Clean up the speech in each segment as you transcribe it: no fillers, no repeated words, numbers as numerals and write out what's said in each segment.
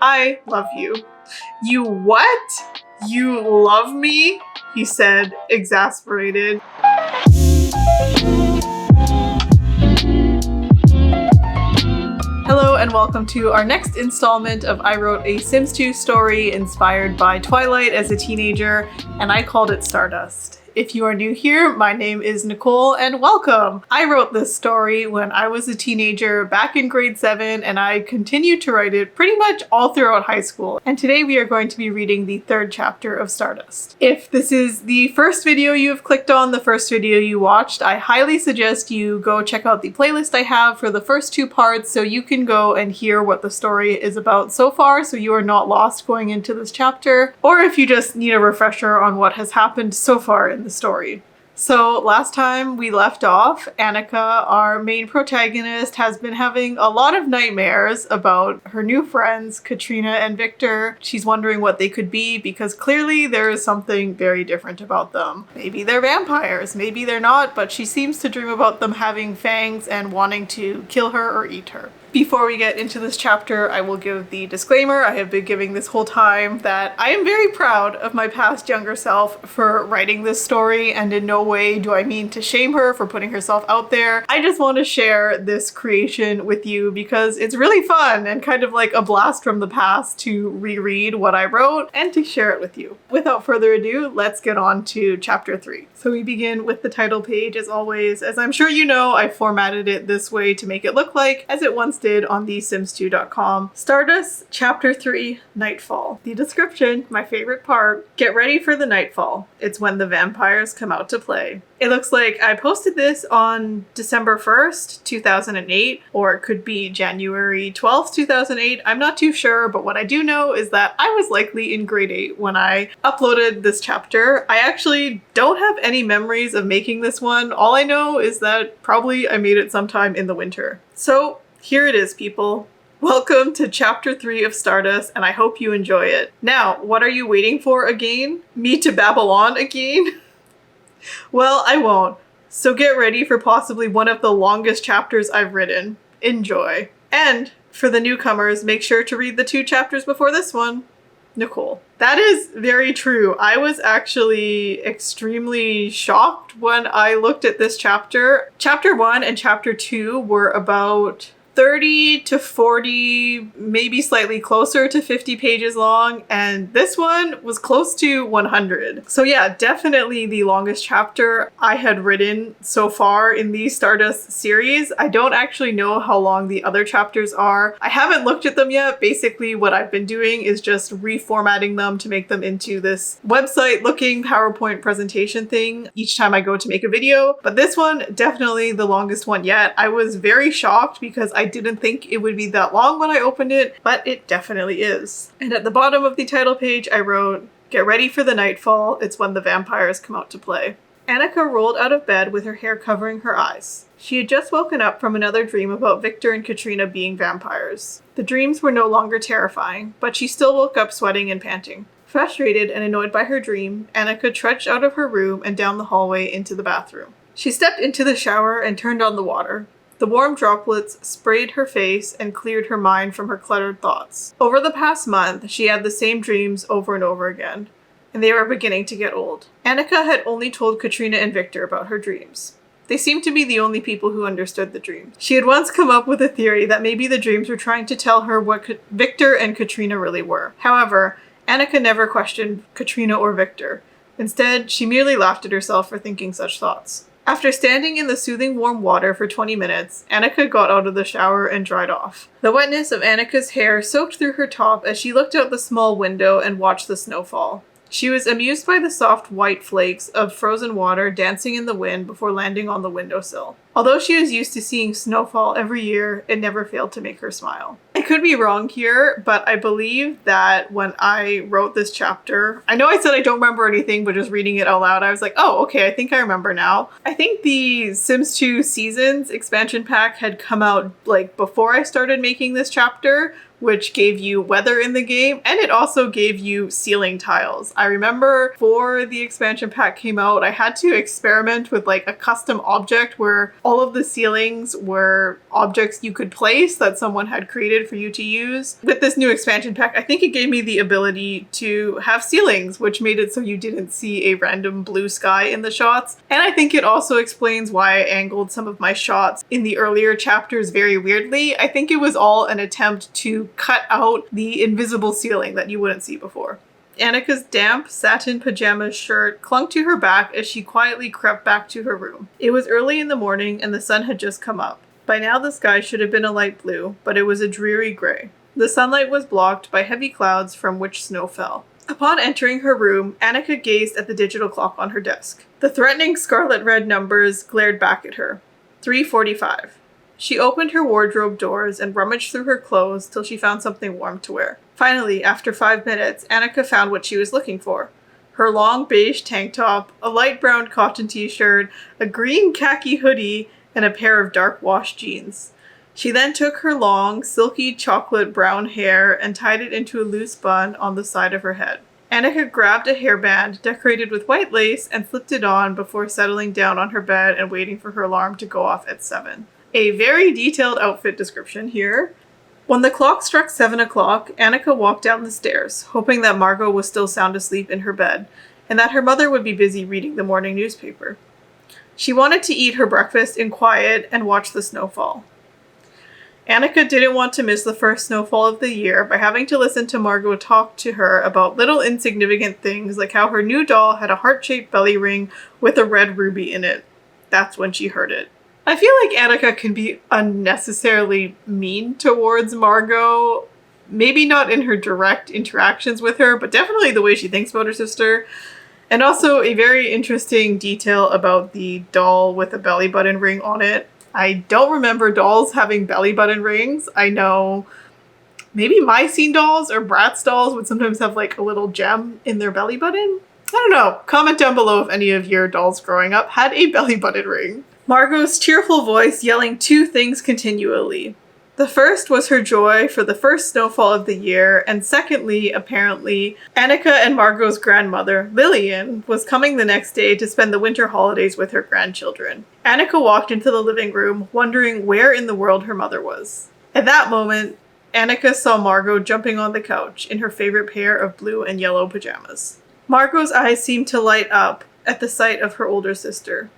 I love you. You what? You love me? He said, exasperated. Hello and welcome to our next installment of I Wrote a Sims 2 story inspired by Twilight as a teenager, and I called it Stardust. If you are new here, my name is Nicole and welcome! I wrote this story when I was a teenager back in grade 7 and I continued to write it pretty much all throughout high school. And today we are going to be reading the third chapter of Stardust. If this is the first video you have clicked on, the first video you watched, I highly suggest you go check out the playlist I have for the first two parts so you can go and hear what the story is about so far so you are not lost going into this chapter, or if you just need a refresher on what has happened so far in the story. So last time we left off, Anika, our main protagonist, has been having a lot of nightmares about her new friends, Katrina and Victor. She's wondering what they could be because clearly there is something very different about them. Maybe they're vampires, maybe they're not, but she seems to dream about them having fangs and wanting to kill her or eat her. Before we get into this chapter, I will give the disclaimer I have been giving this whole time that I am very proud of my past younger self for writing this story, and in no way do I mean to shame her for putting herself out there. I just want to share this creation with you because it's really fun and kind of like a blast from the past to reread what I wrote and to share it with you. Without further ado, let's get on to chapter 3. So we begin with the title page as always. As I'm sure you know, I formatted it this way to make it look like as it once did on the sims2.com. Stardust, Chapter 3, Nightfall. The description, my favorite part. Get ready for the nightfall. It's when the vampires come out to play. It looks like I posted this on December 1st, 2008, or it could be January 12th, 2008. I'm not too sure, but what I do know is that I was likely in grade 8 when I uploaded this chapter. I actually don't have any memories of making this one. All I know is that probably I made it sometime in the winter. So here it is, people. Welcome to Chapter 3 of Stardust, and I hope you enjoy it. Now, what are you waiting for again? Me to babble on again? Well, I won't. So get ready for possibly one of the longest chapters I've written. Enjoy. And for the newcomers, make sure to read the 2 chapters before this one. Nicole. That is very true. I was actually extremely shocked when I looked at this chapter. Chapter 1 and Chapter 2 were about 30 to 40, maybe slightly closer to 50 pages long, and this one was close to 100. So yeah, definitely the longest chapter I had written so far in the Stardust series. I don't actually know how long the other chapters are. I haven't looked at them yet. Basically what I've been doing is just reformatting them to make them into this website looking PowerPoint presentation thing each time I go to make a video. But this one, definitely the longest one yet. I was very shocked because I didn't think it would be that long when I opened it, but it definitely is. And at the bottom of the title page, I wrote, "Get ready for the nightfall. It's when the vampires come out to play." Anika rolled out of bed with her hair covering her eyes. She had just woken up from another dream about Victor and Katrina being vampires. The dreams were no longer terrifying, but she still woke up sweating and panting. Frustrated and annoyed by her dream, Anika trudged out of her room and down the hallway into the bathroom. She stepped into the shower and turned on the water. The warm droplets sprayed her face and cleared her mind from her cluttered thoughts. Over the past month, she had the same dreams over and over again, and they were beginning to get old. Anika had only told Katrina and Victor about her dreams. They seemed to be the only people who understood the dreams. She had once come up with a theory that maybe the dreams were trying to tell her what Victor and Katrina really were. However, Anika never questioned Katrina or Victor. Instead, she merely laughed at herself for thinking such thoughts. After standing in the soothing warm water for 20 minutes, Anika got out of the shower and dried off. The wetness of Anika's hair soaked through her top as she looked out the small window and watched the snow fall. She was amused by the soft white flakes of frozen water dancing in the wind before landing on the windowsill. Although she was used to seeing snowfall every year, it never failed to make her smile. I could be wrong here, but I believe that when I wrote this chapter, I know I said I don't remember anything, but just reading it out loud, I was like, oh, okay, I think I remember now. I think the Sims 2 Seasons expansion pack had come out like before I started making this chapter, which gave you weather in the game, and it also gave you ceiling tiles. I remember before the expansion pack came out, I had to experiment with like a custom object where all of the ceilings were objects you could place that someone had created for you to use. With this new expansion pack, I think it gave me the ability to have ceilings, which made it so you didn't see a random blue sky in the shots. And I think it also explains why I angled some of my shots in the earlier chapters very weirdly. I think it was all an attempt to cut out the invisible ceiling that you wouldn't see before. Anika's damp satin pajama shirt clung to her back as she quietly crept back to her room. It was early in the morning and the sun had just come up. By now the sky should have been a light blue, but it was a dreary gray. The sunlight was blocked by heavy clouds from which snow fell. Upon entering her room, Anika gazed at the digital clock on her desk. The threatening scarlet-red numbers glared back at her. 3:45. She opened her wardrobe doors and rummaged through her clothes till she found something warm to wear. Finally, after 5 minutes, Anika found what she was looking for. Her long beige tank top, a light brown cotton t-shirt, a green khaki hoodie, and a pair of dark wash jeans. She then took her long, silky chocolate brown hair and tied it into a loose bun on the side of her head. Anika grabbed a hairband decorated with white lace and slipped it on before settling down on her bed and waiting for her alarm to go off at 7. A very detailed outfit description here. When the clock struck 7 o'clock, Anika walked down the stairs, hoping that Margot was still sound asleep in her bed, and that her mother would be busy reading the morning newspaper. She wanted to eat her breakfast in quiet and watch the snowfall. Anika didn't want to miss the first snowfall of the year by having to listen to Margot talk to her about little insignificant things like how her new doll had a heart-shaped belly ring with a red ruby in it. That's when she heard it. I feel like Anika can be unnecessarily mean towards Margot. Maybe not in her direct interactions with her, but definitely the way she thinks about her sister. And also a very interesting detail about the doll with a belly button ring on it. I don't remember dolls having belly button rings. I know maybe my scene dolls or Bratz dolls would sometimes have like a little gem in their belly button. I don't know. Comment down below if any of your dolls growing up had a belly button ring. Margot's cheerful voice yelling two things continually. The first was her joy for the first snowfall of the year, and secondly, apparently, Anika and Margot's grandmother, Lillian, was coming the next day to spend the winter holidays with her grandchildren. Anika walked into the living room, wondering where in the world her mother was. At that moment, Anika saw Margot jumping on the couch in her favorite pair of blue and yellow pajamas. Margot's eyes seemed to light up at the sight of her older sister.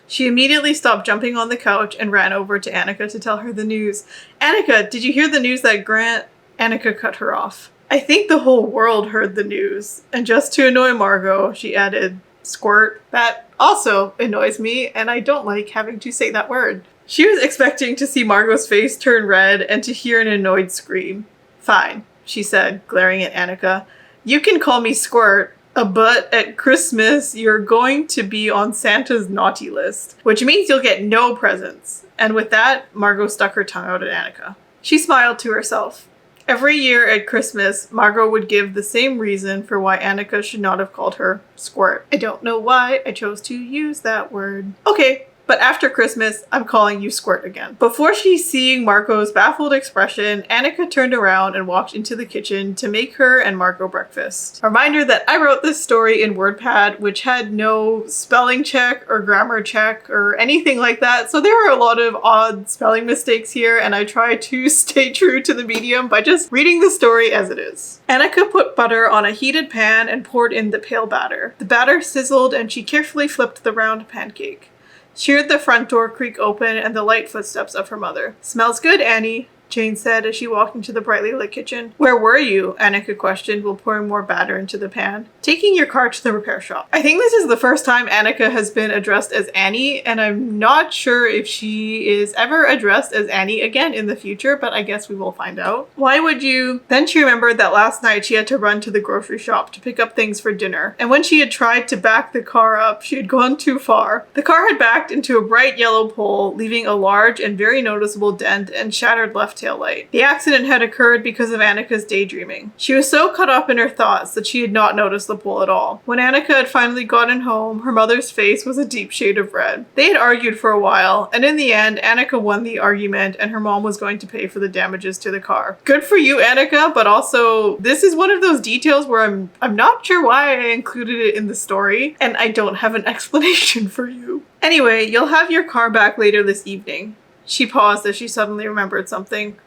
She immediately stopped jumping on the couch and ran over to Anika to tell her the news. "Anika, did you hear the news that Grant—" Anika cut her off. "I think the whole world heard the news. And just to annoy Margot," she added, "squirt." That also annoys me, and I don't like having to say that word. She was expecting to see Margot's face turn red and to hear an annoyed scream. "Fine," she said, glaring at Anika. "You can call me Squirt. But at Christmas, you're going to be on Santa's naughty list, which means you'll get no presents." And with that, Margot stuck her tongue out at Anika. She smiled to herself. Every year at Christmas, Margot would give the same reason for why Anika should not have called her Squirt. I don't know why I chose to use that word. Okay. But after Christmas, I'm calling you Squirt again. Before she's seeing Margot's baffled expression, Anika turned around and walked into the kitchen to make her and Margot breakfast. A reminder that I wrote this story in WordPad, which had no spelling check or grammar check or anything like that. So there are a lot of odd spelling mistakes here, and I try to stay true to the medium by just reading the story as it is. Anika put butter on a heated pan and poured in the pale batter. The batter sizzled and she carefully flipped the round pancake. She heard the front door creak open and the light footsteps of her mother. "Smells good, Annie," Jane said as she walked into the brightly lit kitchen. "Where were you?" Anika questioned while pouring more batter into the pan. "Taking your car to the repair shop." I think this is the first time Anika has been addressed as Annie, and I'm not sure if she is ever addressed as Annie again in the future, but I guess we will find out. "Why would you—" Then she remembered that last night she had to run to the grocery shop to pick up things for dinner, and when she had tried to back the car up, she had gone too far. The car had backed into a bright yellow pole, leaving a large and very noticeable dent and shattered left taillight. The accident had occurred because of Anika's daydreaming. She was so caught up in her thoughts that she had not noticed the pole at all. When Anika had finally gotten home, her mother's face was a deep shade of red. They had argued for a while, and in the end, Anika won the argument and her mom was going to pay for the damages to the car. Good for you, Anika, but also this is one of those details where I'm not sure why I included it in the story, and I don't have an explanation for you. Anyway, you'll have your car back later this evening. She paused as she suddenly remembered something.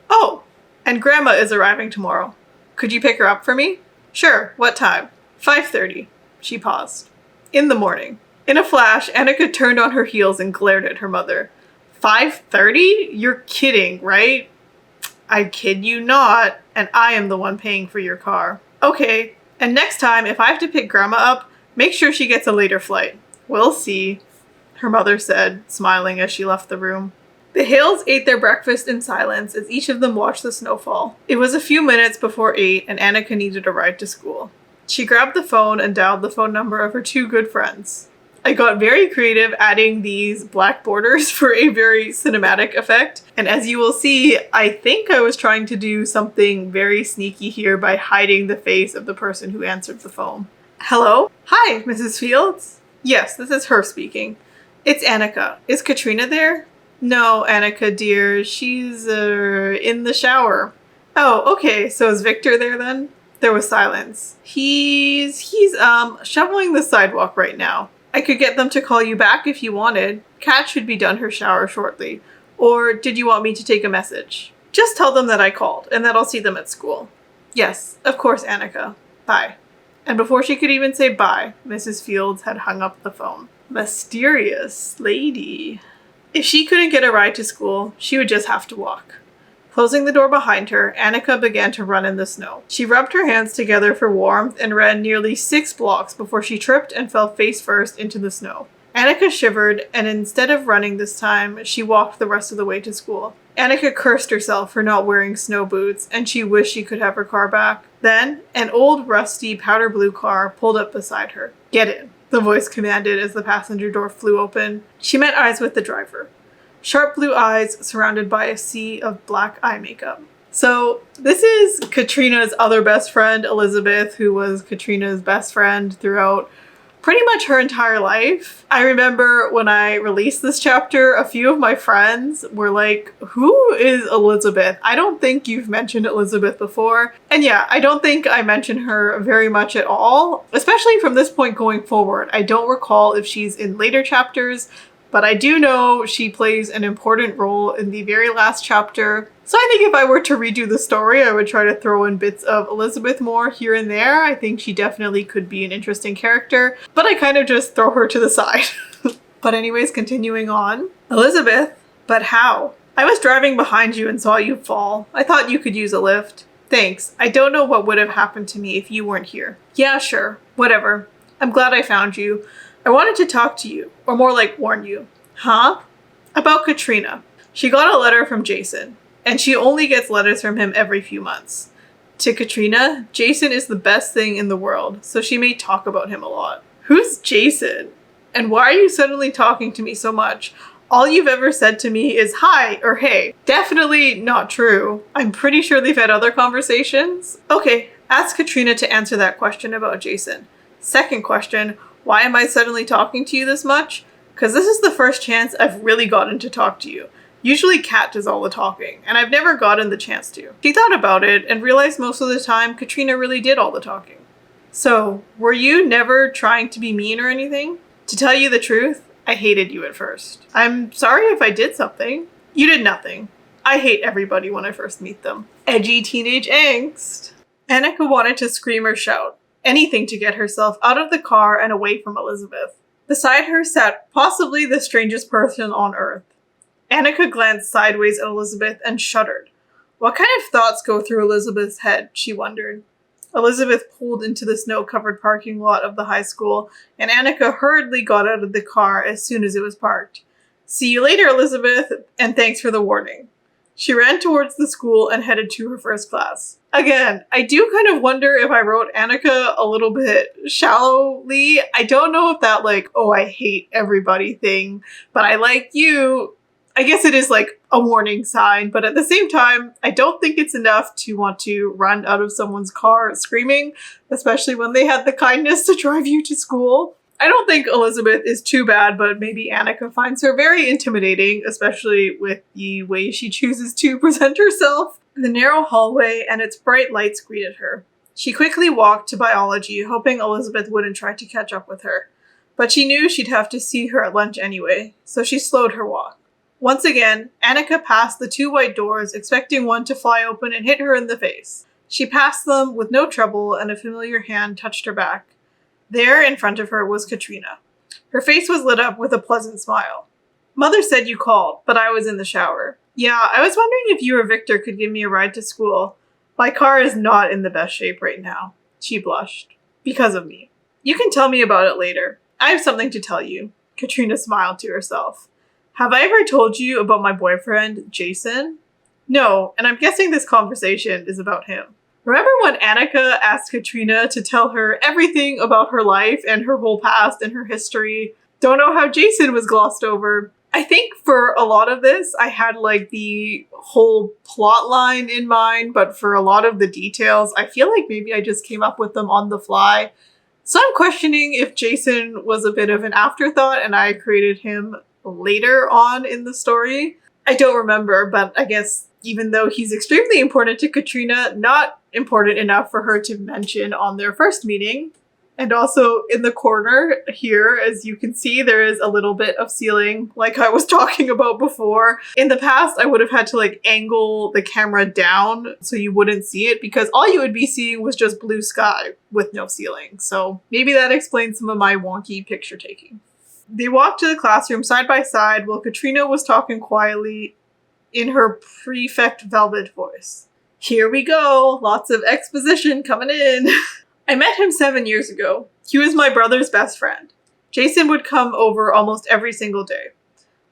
Oh, and Grandma is arriving tomorrow. Could you pick her up for me? Sure, what time? 5:30. She paused. In the morning. In a flash, Anika turned on her heels and glared at her mother. 5:30? You're kidding, right? I kid you not, and I am the one paying for your car. Okay, and next time, if I have to pick Grandma up, make sure she gets a later flight. We'll see, her mother said, smiling as she left the room. The Hales ate their breakfast in silence as each of them watched the snowfall. It was a few minutes before 8 and Anika needed a ride to school. She grabbed the phone and dialed the phone number of her two good friends. I got very creative adding these black borders for a very cinematic effect. And as you will see, I think I was trying to do something very sneaky here by hiding the face of the person who answered the phone. Hello? Hi, Mrs. Fields? Yes, this is her speaking. It's Anika. Is Katrina there? No, Anika, dear. She's, in the shower. Oh, okay. So is Victor there then? There was silence. He's shoveling the sidewalk right now. I could get them to call you back if you wanted. Kat should be done her shower shortly. Or did you want me to take a message? Just tell them that I called and that I'll see them at school. Yes, of course, Anika. Bye. And before she could even say bye, Mrs. Fields had hung up the phone. Mysterious lady. If she couldn't get a ride to school, she would just have to walk. Closing the door behind her, Anika began to run in the snow. She rubbed her hands together for warmth and ran nearly 6 blocks before she tripped and fell face first into the snow. Anika shivered, and instead of running this time, she walked the rest of the way to school. Anika cursed herself for not wearing snow boots, and she wished she could have her car back. Then, an old, rusty, powder blue car pulled up beside her. Get in, the voice commanded as the passenger door flew open. She met eyes with the driver. Sharp blue eyes surrounded by a sea of black eye makeup. So this is Katrina's other best friend, Elizabeth, who was Katrina's best friend throughout pretty much her entire life. I remember when I released this chapter, a few of my friends were like, who is Elizabeth? I don't think you've mentioned Elizabeth before. And yeah, I don't think I mention her very much at all, especially from this point going forward. I don't recall if she's in later chapters, but I do know she plays an important role in the very last chapter. So I think if I were to redo the story, I would try to throw in bits of Elizabeth more here and there. I think she definitely could be an interesting character, but I kind of just throw her to the side. But anyways, continuing on. Elizabeth, but how? I was driving behind you and saw you fall. I thought you could use a lift. Thanks. I don't know what would have happened to me if you weren't here. Yeah, sure. Whatever. I'm glad I found you. I wanted to talk to you, or more like warn you. Huh? About Katrina. She got a letter from Jason, and she only gets letters from him every few months. To Katrina, Jason is the best thing in the world, so she may talk about him a lot. Who's Jason? And why are you suddenly talking to me so much? All you've ever said to me is hi or hey. Definitely not true. I'm pretty sure they've had other conversations. Okay, ask Katrina to answer that question about Jason. Second question, why am I suddenly talking to you this much? Because this is the first chance I've really gotten to talk to you. Usually Kat does all the talking, and I've never gotten the chance to. She thought about it and realized most of the time Katrina really did all the talking. So, were you never trying to be mean or anything? To tell you the truth, I hated you at first. I'm sorry if I did something. You did nothing. I hate everybody when I first meet them. Edgy teenage angst. Anika wanted to scream or shout. Anything to get herself out of the car and away from Elizabeth. Beside her sat possibly the strangest person on earth. Anika glanced sideways at Elizabeth and shuddered. What kind of thoughts go through Elizabeth's head, she wondered. Elizabeth pulled into the snow-covered parking lot of the high school, and Anika hurriedly got out of the car as soon as it was parked. See you later, Elizabeth, and thanks for the warning. She ran towards the school and headed to her first class. Again, I do kind of wonder if I wrote Anika a little bit shallowly. I don't know if that oh, I hate everybody thing, but I like you. I guess it is like a warning sign, but at the same time, I don't think it's enough to want to run out of someone's car screaming, especially when they had the kindness to drive you to school. I don't think Elizabeth is too bad, but maybe Anika finds her very intimidating, especially with the way she chooses to present herself. The narrow hallway and its bright lights greeted her. She quickly walked to biology, hoping Elizabeth wouldn't try to catch up with her. But she knew she'd have to see her at lunch anyway, so she slowed her walk. Once again, Anika passed the 2 white doors, expecting one to fly open and hit her in the face. She passed them with no trouble, and a familiar hand touched her back. There, in front of her, was Katrina. Her face was lit up with a pleasant smile. "Mother said you called, but I was in the shower. Yeah, I was wondering if you or Victor could give me a ride to school. My car is not in the best shape right now." She blushed. "Because of me. You can tell me about it later. I have something to tell you." Katrina smiled to herself. "Have I ever told you about my boyfriend, Jason?" "No, and I'm guessing this conversation is about him." Remember when Anika asked Katrina to tell her everything about her life and her whole past and her history? Don't know how Jason was glossed over. I think for a lot of this, I had like the whole plot line in mind, but for a lot of the details, I feel like maybe I just came up with them on the fly. So I'm questioning if Jason was a bit of an afterthought and I created him later on in the story. I don't remember, but I guess even though he's extremely important to Katrina, not important enough for her to mention on their first meeting. And also in the corner here, as you can see, there is a little bit of ceiling like I was talking about before. In the past, I would have had to like angle the camera down so you wouldn't see it because all you would be seeing was just blue sky with no ceiling. So maybe that explains some of my wonky picture taking. They walked to the classroom side by side while Katrina was talking quietly in her prefect velvet voice. "Here we go, lots of exposition coming in." "I met him 7 years ago. He was my brother's best friend. Jason would come over almost every single day.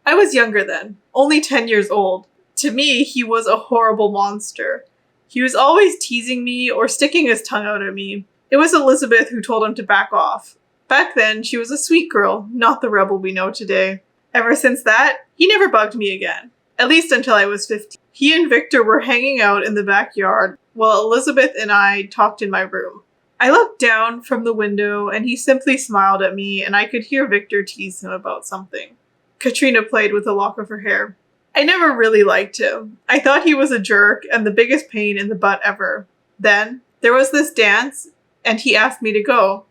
I was younger then, only 10 years old. To me, he was a horrible monster. He was always teasing me or sticking his tongue out at me. It was Elizabeth who told him to back off. Back then, she was a sweet girl, not the rebel we know today. Ever since that, he never bugged me again. At least until I was 15. He and Victor were hanging out in the backyard while Elizabeth and I talked in my room. I looked down from the window and he simply smiled at me and I could hear Victor tease him about something." Katrina played with a lock of her hair. "I never really liked him. I thought he was a jerk and the biggest pain in the butt ever. Then, there was this dance and he asked me to go.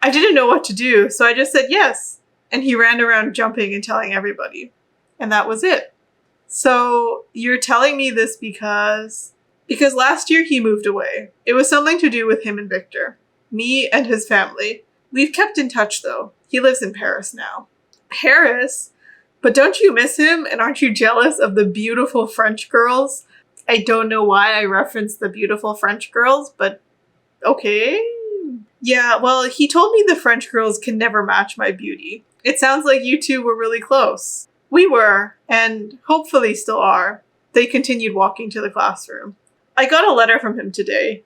I didn't know what to do, so I just said yes. And he ran around jumping and telling everybody. And that was it." So you're telling me this because last year he moved away. It was something to do with him and Victor. Me and his family. We've kept in touch though. He lives in Paris now. Paris? But don't you miss him? And aren't you jealous of the beautiful French girls? I don't know why I referenced the beautiful French girls, but okay. Yeah, well, he told me the French girls can never match my beauty. It sounds like you two were really close. We were, and hopefully still are. They continued walking to the classroom. I got a letter from him today.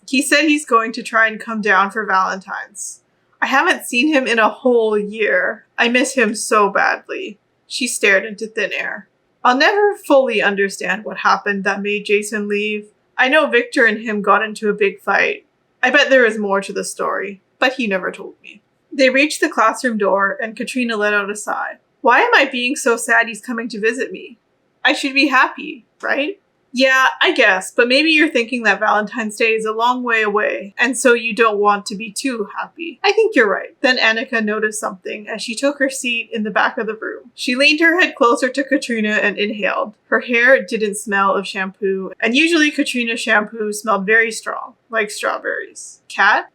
He said he's going to try and come down for Valentine's. I haven't seen him in a whole year. I miss him so badly. She stared into thin air. I'll never fully understand what happened that made Jason leave. I know Victor and him got into a big fight. I bet there is more to the story, but he never told me. They reached the classroom door and Katrina let out a sigh. Why am I being so sad he's coming to visit me? I should be happy, right? Yeah, I guess, but maybe you're thinking that Valentine's Day is a long way away, and so you don't want to be too happy. I think you're right. Then Anika noticed something as she took her seat in the back of the room. She leaned her head closer to Katrina and inhaled. Her hair didn't smell of shampoo, and usually Katrina's shampoo smelled very strong, like strawberries. Kat?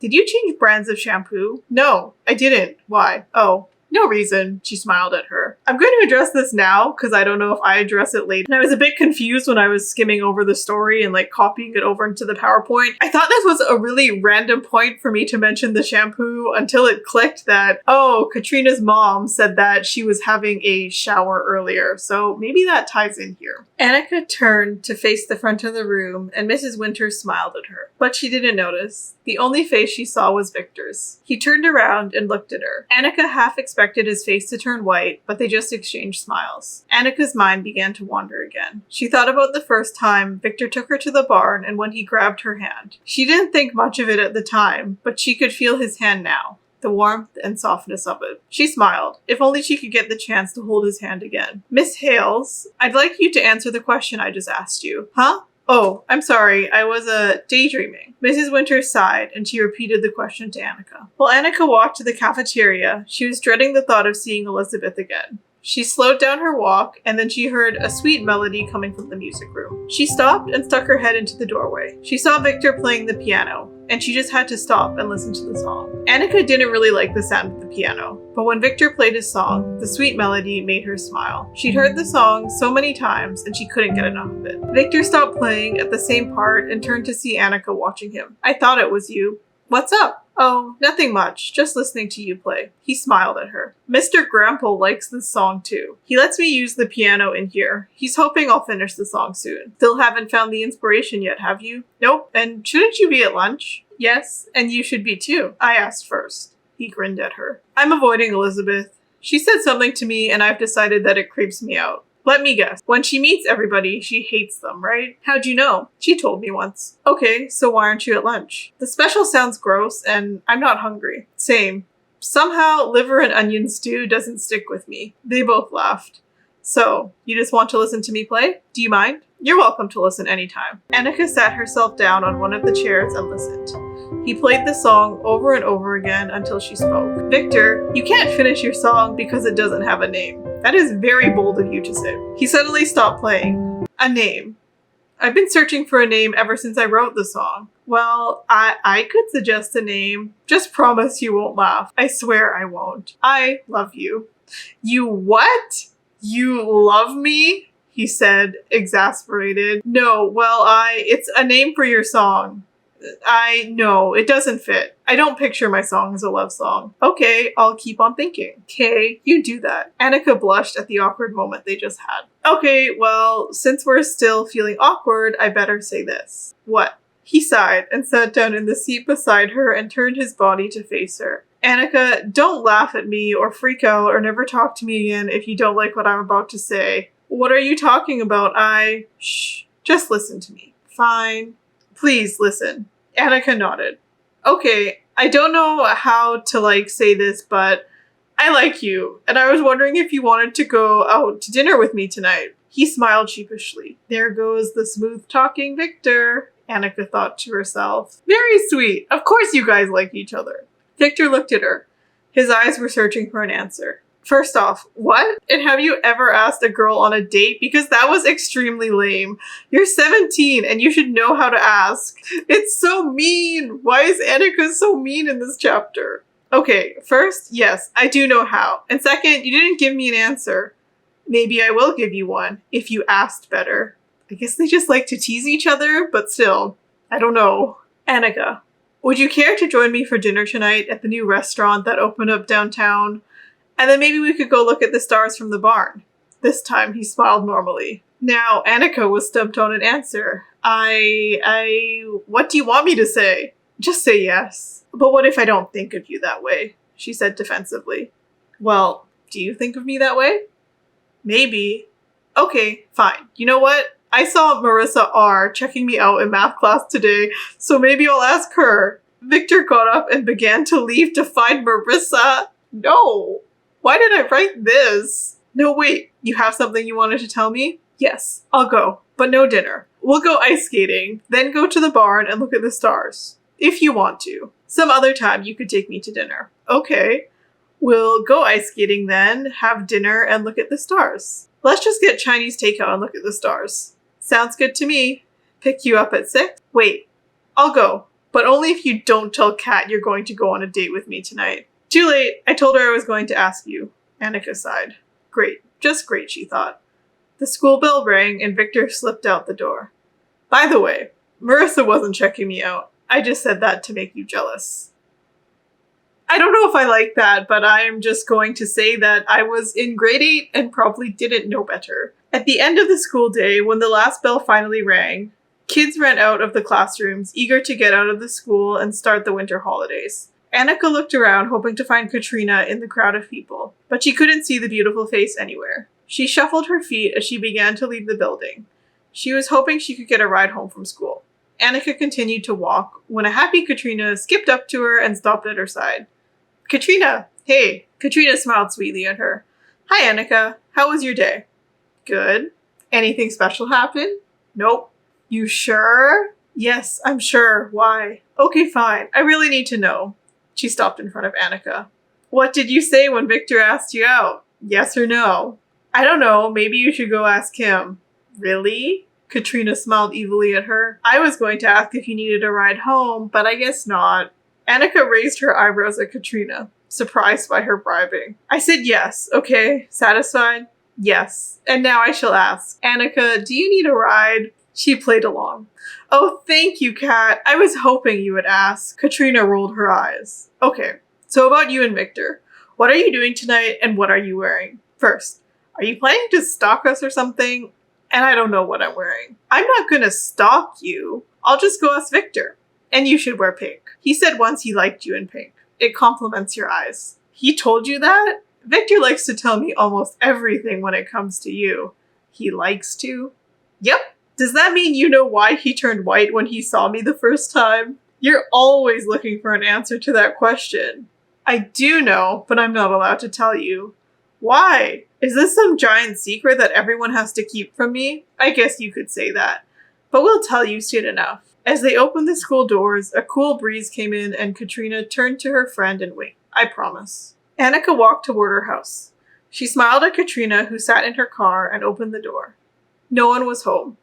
Did you change brands of shampoo? No, I didn't. Why? Oh. No reason, she smiled at her. I'm going to address this now because I don't know if I address it later. And I was a bit confused when I was skimming over the story and like copying it over into the PowerPoint. I thought this was a really random point for me to mention the shampoo until it clicked that, oh, Katrina's mom said that she was having a shower earlier. So maybe that ties in here. Anika turned to face the front of the room and Mrs. Winters smiled at her. But she didn't notice. The only face she saw was Victor's. He turned around and looked at her. Anika half expected expected his face to turn white, but they just exchanged smiles. Anika's mind began to wander again. She thought about the first time Victor took her to the barn and when he grabbed her hand. She didn't think much of it at the time, but she could feel his hand now. The warmth and softness of it. She smiled. If only she could get the chance to hold his hand again. Miss Hales, I'd like you to answer the question I just asked you. Huh? Oh, I'm sorry. I was daydreaming. Mrs. Winters sighed, and she repeated the question to Anika. While Anika walked to the cafeteria, she was dreading the thought of seeing Elizabeth again. She slowed down her walk, and then she heard a sweet melody coming from the music room. She stopped and stuck her head into the doorway. She saw Victor playing the piano, and she just had to stop and listen to the song. Anika didn't really like the sound of the piano, but when Victor played his song, the sweet melody made her smile. She'd heard the song so many times, and she couldn't get enough of it. Victor stopped playing at the same part and turned to see Anika watching him. I thought it was you. What's up? Oh, nothing much. Just listening to you play. He smiled at her. Mr. Grample likes this song too. He lets me use the piano in here. He's hoping I'll finish the song soon. Still haven't found the inspiration yet, have you? Nope. And shouldn't you be at lunch? Yes, and you should be too. I asked first. He grinned at her. I'm avoiding Elizabeth. She said something to me and I've decided that it creeps me out. Let me guess. When she meets everybody, she hates them, right? How'd you know? She told me once. Okay, so why aren't you at lunch? The special sounds gross and I'm not hungry. Same. Somehow, liver and onion stew doesn't stick with me. They both laughed. So, you just want to listen to me play? Do you mind? You're welcome to listen anytime. Anika sat herself down on one of the chairs and listened. He played the song over and over again until she spoke. Victor, you can't finish your song because it doesn't have a name. That is very bold of you to say. He suddenly stopped playing. A name. I've been searching for a name ever since I wrote the song. Well, I could suggest a name. Just promise you won't laugh. I swear I won't. I love you. You what? You love me? He said, exasperated. No, well, it's a name for your song. No, it doesn't fit. I don't picture my song as a love song. Okay, I'll keep on thinking. Okay, you do that. Anika blushed at the awkward moment they just had. Okay, well, since we're still feeling awkward, I better say this. What? He sighed and sat down in the seat beside her and turned his body to face her. Anika, don't laugh at me or freak out or never talk to me again if you don't like what I'm about to say. What are you talking about? Shh, just listen to me. Fine. Please listen. Anika nodded. Okay, I don't know how to say this, but I like you, and I was wondering if you wanted to go out to dinner with me tonight. He smiled sheepishly. There goes the smooth-talking Victor, Anika thought to herself. Very sweet. Of course you guys like each other. Victor looked at her. His eyes were searching for an answer. First off, what? And have you ever asked a girl on a date? Because that was extremely lame. You're 17 and you should know how to ask. It's so mean. Why is Anika so mean in this chapter? Okay, first, yes, I do know how. And second, you didn't give me an answer. Maybe I will give you one, if you asked better. I guess they just like to tease each other, but still, I don't know. Anika, would you care to join me for dinner tonight at the new restaurant that opened up downtown? And then maybe we could go look at the stars from the barn. This time he smiled normally. Now Anika was stumped on an answer. What do you want me to say? Just say yes. But what if I don't think of you that way? She said defensively. Well, do you think of me that way? Maybe. Okay, fine. You know what? I saw Marissa R. checking me out in math class today, so maybe I'll ask her. Victor got up and began to leave to find Marissa. No. Why did I write this? No, wait. You have something you wanted to tell me? Yes, I'll go, but no dinner. We'll go ice skating, then go to the barn and look at the stars. If you want to. Some other time you could take me to dinner. Okay. We'll go ice skating then, have dinner, and look at the stars. Let's just get Chinese takeout and look at the stars. Sounds good to me. Pick you up at 6? Wait. I'll go, but only if you don't tell Kat you're going to go on a date with me tonight. Too late. I told her I was going to ask you. Anika sighed. Great. Just great, she thought. The school bell rang and Victor slipped out the door. By the way, Marissa wasn't checking me out. I just said that to make you jealous. I don't know if I like that, but I'm just going to say that I was in grade 8 and probably didn't know better. At the end of the school day, when the last bell finally rang, kids ran out of the classrooms, eager to get out of the school and start the winter holidays. Anika looked around, hoping to find Katrina in the crowd of people, but she couldn't see the beautiful face anywhere. She shuffled her feet as she began to leave the building. She was hoping she could get a ride home from school. Anika continued to walk when a happy Katrina skipped up to her and stopped at her side. Katrina! Hey! Katrina smiled sweetly at her. Hi, Anika. How was your day? Good. Anything special happen? Nope. You sure? Yes, I'm sure. Why? Okay, fine. I really need to know. She stopped in front of Anika. What did you say when Victor asked you out? Yes or no? I don't know. Maybe you should go ask him. Really? Katrina smiled evilly at her. I was going to ask if you needed a ride home, but I guess not. Anika raised her eyebrows at Katrina, surprised by her bribing. I said yes, okay? Satisfied? Yes. And now I shall ask. Anika, do you need a ride? She played along. Oh, thank you, Kat. I was hoping you would ask. Katrina rolled her eyes. Okay, so about you and Victor. What are you doing tonight and what are you wearing? First, are you planning to stalk us or something? And I don't know what I'm wearing. I'm not gonna stalk you. I'll just go ask Victor. And you should wear pink. He said once he liked you in pink. It compliments your eyes. He told you that? Victor likes to tell me almost everything when it comes to you. He likes to? Yep. Does that mean you know why he turned white when he saw me the first time? You're always looking for an answer to that question. I do know, but I'm not allowed to tell you. Why? Is this some giant secret that everyone has to keep from me? I guess you could say that. But we'll tell you soon enough. As they opened the school doors, a cool breeze came in and Katrina turned to her friend and winked. I promise. Anika walked toward her house. She smiled at Katrina, who sat in her car, and opened the door. No one was home.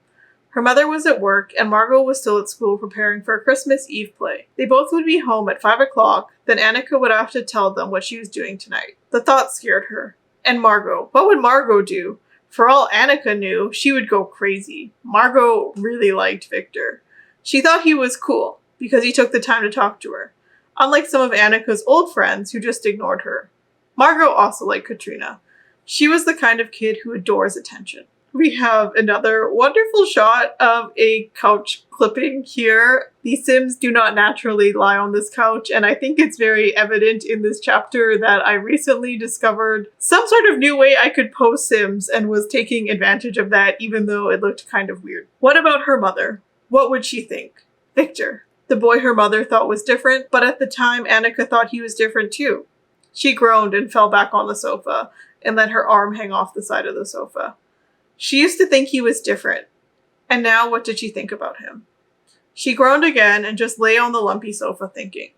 Her mother was at work, and Margot was still at school preparing for a Christmas Eve play. They both would be home at 5 o'clock, then Anika would have to tell them what she was doing tonight. The thought scared her. And Margot. What would Margot do? For all Anika knew, she would go crazy. Margot really liked Victor. She thought he was cool, because he took the time to talk to her, unlike some of Anika's old friends who just ignored her. Margot also liked Katrina. She was the kind of kid who adores attention. We have another wonderful shot of a couch clipping here. The Sims do not naturally lie on this couch, and I think it's very evident in this chapter that I recently discovered some sort of new way I could pose Sims and was taking advantage of that even though it looked kind of weird. What about her mother? What would she think? Victor, the boy her mother thought was different, but at the time Anika thought he was different too. She groaned and fell back on the sofa and let her arm hang off the side of the sofa. She used to think he was different. And now what did she think about him? She groaned again and just lay on the lumpy sofa thinking.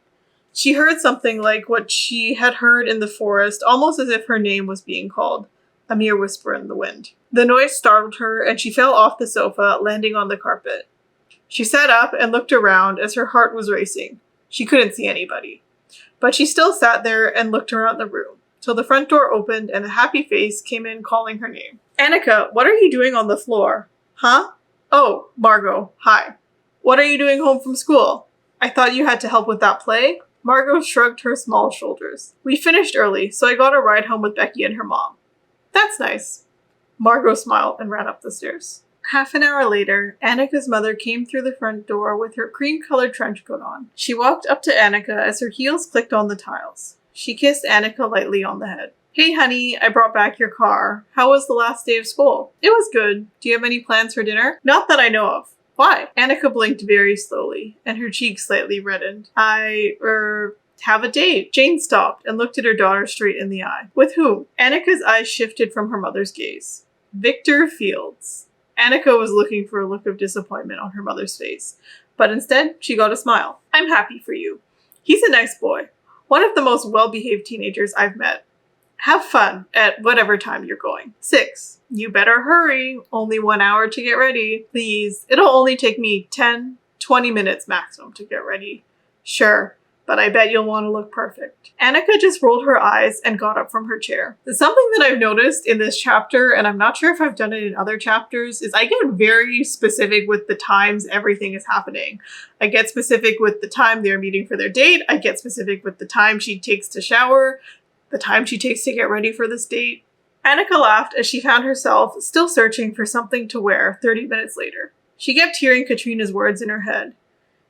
She heard something like what she had heard in the forest, almost as if her name was being called, a mere whisper in the wind. The noise startled her and she fell off the sofa, landing on the carpet. She sat up and looked around as her heart was racing. She couldn't see anybody. But she still sat there and looked around the room, till the front door opened and a happy face came in calling her name. Anika, what are you doing on the floor? Huh? Oh, Margot, hi. What are you doing home from school? I thought you had to help with that play? Margot shrugged her small shoulders. We finished early, so I got a ride home with Becky and her mom. That's nice. Margot smiled and ran up the stairs. Half an hour later, Anika's mother came through the front door with her cream-colored trench coat on. She walked up to Anika as her heels clicked on the tiles. She kissed Anika lightly on the head. Hey honey, I brought back your car. How was the last day of school? It was good. Do you have any plans for dinner? Not that I know of. Why? Anika blinked very slowly, and her cheeks slightly reddened. Have a date. Jane stopped and looked at her daughter straight in the eye. With whom? Anika's eyes shifted from her mother's gaze. Victor Fields. Anika was looking for a look of disappointment on her mother's face, but instead she got a smile. I'm happy for you. He's a nice boy. One of the most well-behaved teenagers I've met. Have fun at whatever time you're going. 6. You better hurry. Only 1 hour to get ready. Please. It'll only take me 10, 20 minutes maximum to get ready. Sure, but I bet you'll want to look perfect. Anika just rolled her eyes and got up from her chair. Something that I've noticed in this chapter, and I'm not sure if I've done it in other chapters, is I get very specific with the times everything is happening. I get specific with the time they're meeting for their date. I get specific with the time she takes to shower, the time she takes to get ready for this date. Anika laughed as she found herself still searching for something to wear 30 minutes later. She kept hearing Katrina's words in her head.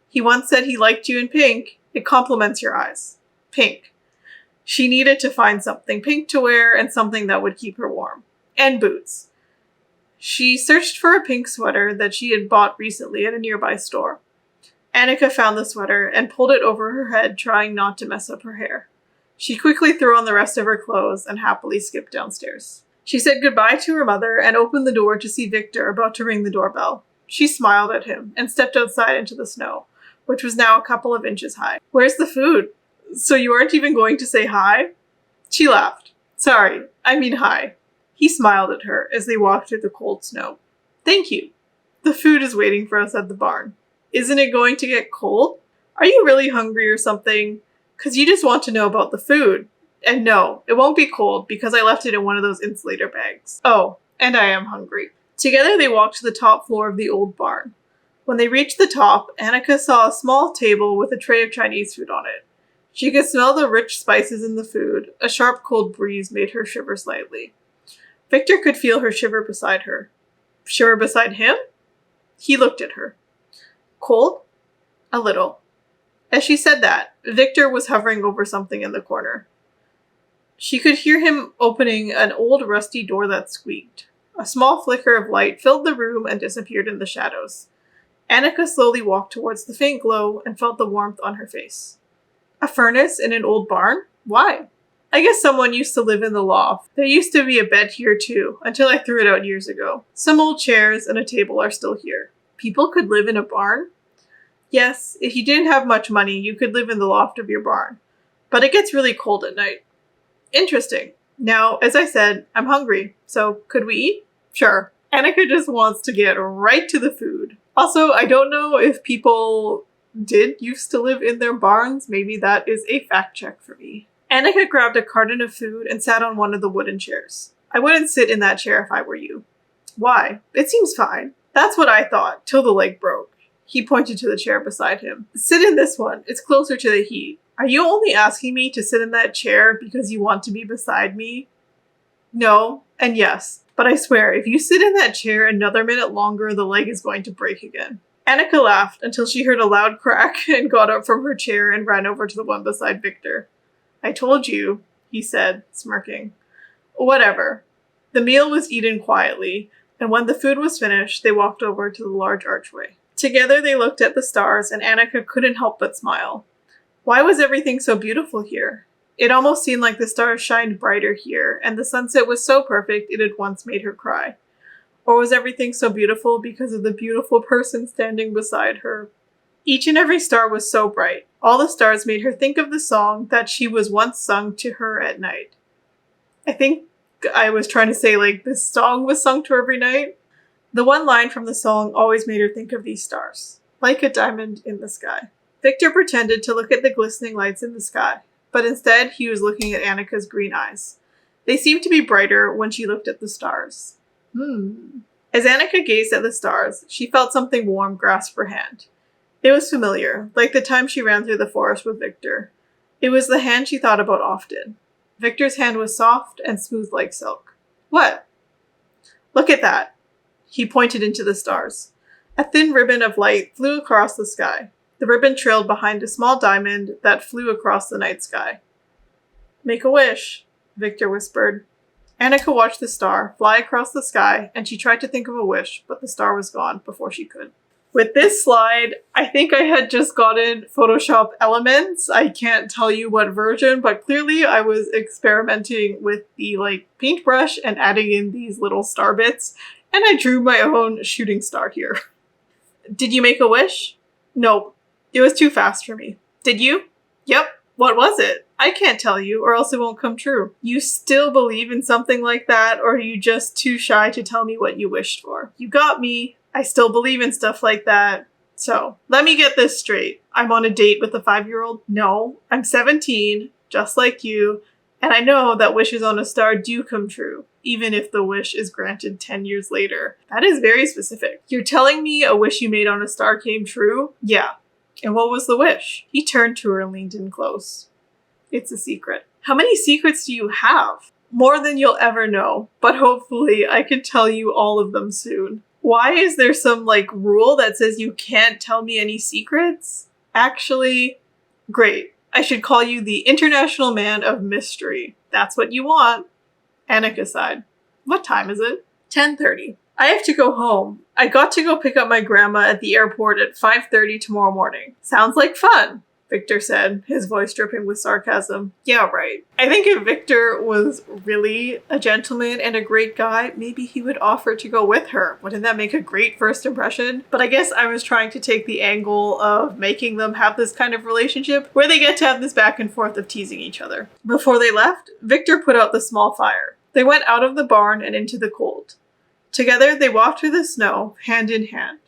He once said he liked you in pink. It compliments your eyes. Pink. She needed to find something pink to wear and something that would keep her warm. And boots. She searched for a pink sweater that she had bought recently at a nearby store. Anika found the sweater and pulled it over her head, trying not to mess up her hair. She quickly threw on the rest of her clothes and happily skipped downstairs. She said goodbye to her mother and opened the door to see Victor about to ring the doorbell. She smiled at him and stepped outside into the snow, which was now a couple of inches high. "Where's the food? So you aren't even going to say hi?" She laughed. "Sorry, I mean hi." He smiled at her as they walked through the cold snow. "Thank you. The food is waiting for us at the barn. Isn't it going to get cold? Are you really hungry or something? 'Cause you just want to know about the food. And no, it won't be cold because I left it in one of those insulator bags. Oh, and I am hungry." Together they walked to the top floor of the old barn. When they reached the top, Anika saw a small table with a tray of Chinese food on it. She could smell the rich spices in the food. A sharp cold breeze made her shiver slightly. Victor could feel her shiver beside her. Shiver beside him? He looked at her. "Cold?" "A little." As she said that, Victor was hovering over something in the corner. She could hear him opening an old rusty door that squeaked. A small flicker of light filled the room and disappeared in the shadows. Anika slowly walked towards the faint glow and felt the warmth on her face. A furnace in an old barn? Why? I guess someone used to live in the loft. There used to be a bed here too, until I threw it out years ago. Some old chairs and a table are still here. People could live in a barn? Yes, if you didn't have much money, you could live in the loft of your barn. But it gets really cold at night. Interesting. Now, as I said, I'm hungry, so could we eat? Sure. Anika just wants to get right to the food. Also, I don't know if people did used to live in their barns. Maybe that is a fact check for me. Anika grabbed a carton of food and sat on one of the wooden chairs. "I wouldn't sit in that chair if I were you." "Why? It seems fine." "That's what I thought, till the leg broke." He pointed to the chair beside him. "Sit in this one. It's closer to the heat." "Are you only asking me to sit in that chair because you want to be beside me?" "No, and yes. But I swear, if you sit in that chair another minute longer, the leg is going to break again." Anika laughed until she heard a loud crack and got up from her chair and ran over to the one beside Victor. "I told you," he said, smirking. "Whatever." The meal was eaten quietly, and when the food was finished, they walked over to the large archway. Together they looked at the stars, and Anika couldn't help but smile. Why was everything so beautiful here? It almost seemed like the stars shined brighter here, and the sunset was so perfect it had once made her cry. Or was everything so beautiful because of the beautiful person standing beside her? Each and every star was so bright. All the stars made her think of the song that she was once sung to her at night. I think I was trying to say, like, this song was sung to her every night. The one line from the song always made her think of these stars, like a diamond in the sky. Victor pretended to look at the glistening lights in the sky, but instead he was looking at Anika's green eyes. They seemed to be brighter when she looked at the stars. As Anika gazed at the stars, she felt something warm grasp her hand. It was familiar, like the time she ran through the forest with Victor. It was the hand she thought about often. Victor's hand was soft and smooth like silk. "What?" "Look at that." He pointed into the stars. A thin ribbon of light flew across the sky. The ribbon trailed behind a small diamond that flew across the night sky. "Make a wish," Victor whispered. Anika watched the star fly across the sky, and she tried to think of a wish, but the star was gone before she could. With this slide, I think I had just gotten Photoshop Elements. I can't tell you what version, but clearly I was experimenting with the paintbrush and adding in these little star bits, and I drew my own shooting star here. Did you make a wish? Nope. It was too fast for me. Did you? Yep. What was it? I can't tell you, or else it won't come true. You still believe in something like that, or are you just too shy to tell me what you wished for? You got me. I still believe in stuff like that. So, let me get this straight. I'm on a date with a 5-year-old? No. I'm 17, just like you, and I know that wishes on a star do come true, even if the wish is granted 10 years later. That is very specific. You're telling me a wish you made on a star came true? Yeah. And what was the wish? He turned to her and leaned in close. It's a secret. How many secrets do you have? More than you'll ever know, but hopefully I can tell you all of them soon. Why is there some rule that says you can't tell me any secrets? Actually, great. I should call you the International Man of Mystery. That's what you want. Anika sighed. What time is it? 10:30. I have to go home. I got to go pick up my grandma at the airport at 5:30 tomorrow morning. Sounds like fun, Victor said, his voice dripping with sarcasm. Yeah, right. I think if Victor was really a gentleman and a great guy, maybe he would offer to go with her. Wouldn't that make a great first impression? But I guess I was trying to take the angle of making them have this kind of relationship where they get to have this back and forth of teasing each other. Before they left, Victor put out the small fire. They went out of the barn and into the cold. Together, they walked through the snow, hand in hand.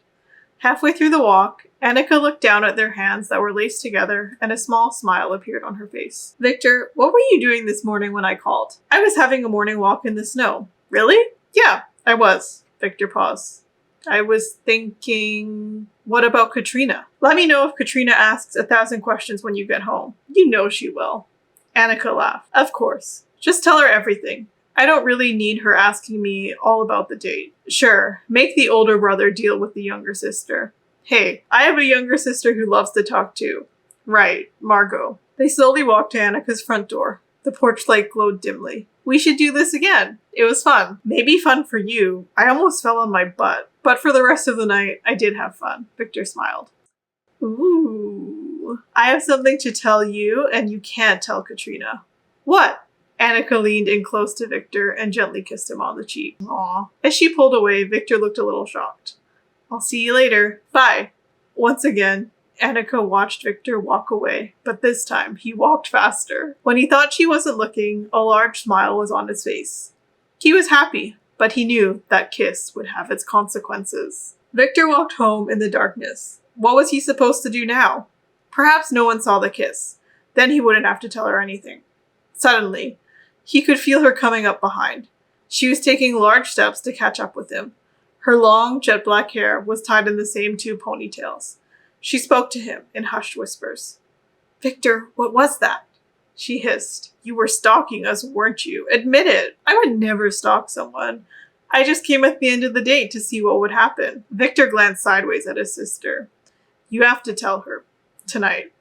Halfway through the walk, Anika looked down at their hands that were laced together, and a small smile appeared on her face. Victor, what were you doing this morning when I called? I was having a morning walk in the snow. Really? Yeah, I was. Victor paused. I was thinking, what about Katrina? Let me know if Katrina asks 1,000 questions when you get home. You know she will. Anika laughed. Of course. Just tell her everything. I don't really need her asking me all about the date. Sure, make the older brother deal with the younger sister. Hey, I have a younger sister who loves to talk too. Right, Margot. They slowly walked to Anika's front door. The porch light glowed dimly. We should do this again. It was fun. Maybe fun for you. I almost fell on my butt. But for the rest of the night, I did have fun. Victor smiled. Ooh. I have something to tell you, and you can't tell Katrina. What? Anika leaned in close to Victor and gently kissed him on the cheek. Aw. As she pulled away, Victor looked a little shocked. I'll see you later. Bye. Once again, Anika watched Victor walk away, but this time he walked faster. When he thought she wasn't looking, a large smile was on his face. He was happy, but he knew that kiss would have its consequences. Victor walked home in the darkness. What was he supposed to do now? Perhaps no one saw the kiss. Then he wouldn't have to tell her anything. Suddenly, he could feel her coming up behind. She was taking large steps to catch up with him. Her long, jet black hair was tied in the same 2 ponytails. She spoke to him in hushed whispers. Victor, what was that? She hissed. You were stalking us, weren't you? Admit it. I would never stalk someone. I just came at the end of the date to see what would happen. Victor glanced sideways at his sister. You have to tell her. Tonight.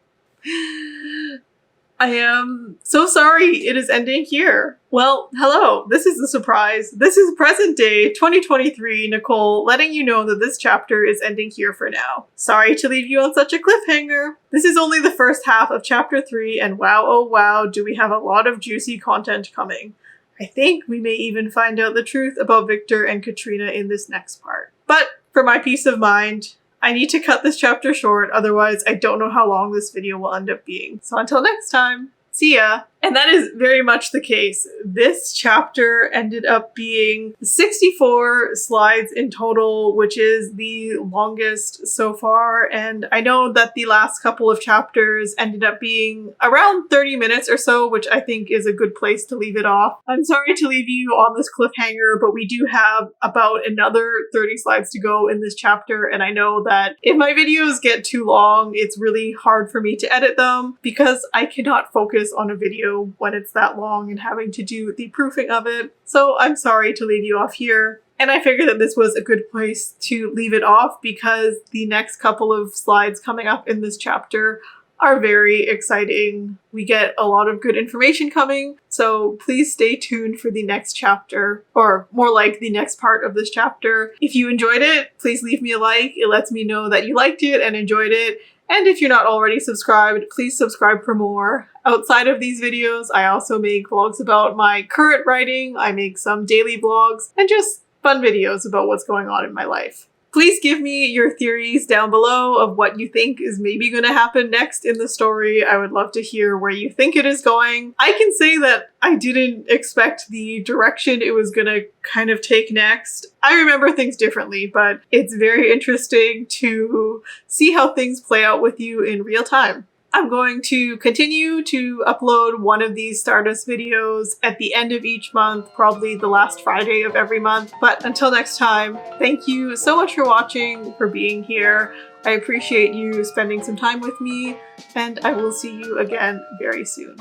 I am so sorry it is ending here. Well, hello, this is a surprise. This is present day 2023 Nicole letting you know that this chapter is ending here for now. Sorry to leave you on such a cliffhanger. This is only the first half of chapter 3 and wow, oh wow, do we have a lot of juicy content coming. I think we may even find out the truth about Victor and Katrina in this next part. But for my peace of mind, I need to cut this chapter short, otherwise I don't know how long this video will end up being. So until next time, see ya! And that is very much the case. This chapter ended up being 64 slides in total, which is the longest so far. And I know that the last couple of chapters ended up being around 30 minutes or so, which I think is a good place to leave it off. I'm sorry to leave you on this cliffhanger, but we do have about another 30 slides to go in this chapter. And I know that if my videos get too long, it's really hard for me to edit them because I cannot focus on a video when it's that long and having to do the proofing of it. So I'm sorry to leave you off here. And I figured that this was a good place to leave it off because the next couple of slides coming up in this chapter are very exciting. We get a lot of good information coming, so please stay tuned for the next chapter, or more like the next part of this chapter. If you enjoyed it, please leave me a like. It lets me know that you liked it and enjoyed it. And if you're not already subscribed, please subscribe for more. Outside of these videos, I also make vlogs about my current writing. I make some daily vlogs and just fun videos about what's going on in my life. Please give me your theories down below of what you think is maybe going to happen next in the story. I would love to hear where you think it is going. I can say that I didn't expect the direction it was going to kind of take next. I remember things differently, but it's very interesting to see how things play out with you in real time. I'm going to continue to upload one of these Stardust videos at the end of each month, probably the last Friday of every month. But until next time, thank you so much for watching, for being here. I appreciate you spending some time with me, and I will see you again very soon.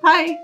Bye!